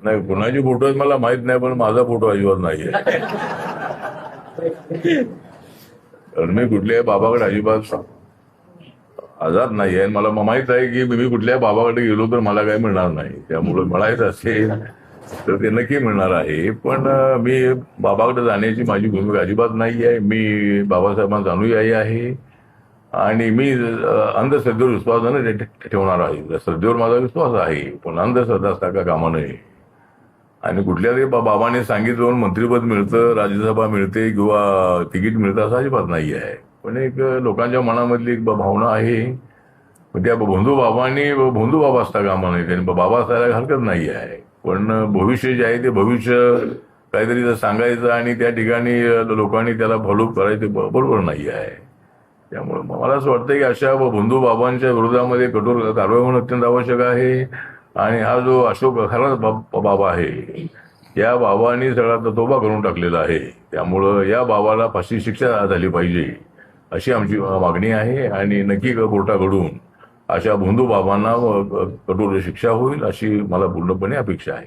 नाही, कुणाची फोटो आहेत मला माहित नाही, पण माझा फोटो अजिबात नाहीये. कारण मी कुठल्याही बाबाकडे अजिबात आजार नाही आहे. मला माहित आहे की मी कुठल्या बाबाकडे गेलो तर मला काही मिळणार नाही. त्यामुळे मिळायचं असेल तर ते नक्की मिळणार आहे. पण मी बाबाकडे जाण्याची माझी भूमिका अजिबात नाही आहे. मी बाबासाहेबांचा अनुयायी आहे आणि मी अंधश्रद्धेवर विश्वास ठेवणार आहे. श्रद्धेवर माझा विश्वास आहे, पण अंधश्रद्धा असता का कामा नये. आणि कुठल्या तरी बाबाने सांगितलं मंत्रिपद मिळतं, राज्यसभा मिळते किंवा तिकीट मिळतं असं अजिबात नाही आहे. पण एक लोकांच्या मनामधली एक भावना आहे. त्या भोंदू बाबांनी भोंदू बाबा असता कामा नये, त्यांनी बाबा असायला हरकत नाही आहे. पण भविष्य जे आहे ते भविष्य काहीतरी सांगायचं आणि त्या ठिकाणी लोकांनी त्याला फॉलो करायचं बरोबर नाही आहे. त्यामुळे मला असं वाटतं की अशा भोंदू बाबांच्या विरोधामध्ये कठोर कारवाई होणं अत्यंत आवश्यक आहे. आणि हा जो अशोक खरा बाबा आहे, या बाबांनी सगळा तोबा करून टाकलेला आहे. त्यामुळं या बाबाला फाशी शिक्षा झाली पाहिजे अशी आमची मागणी आहे. आणि नक्की कोर्टाकडून अशा भोंदू बाबांना कठोर शिक्षा होईल अशी मला पूर्णपणे अपेक्षा आहे.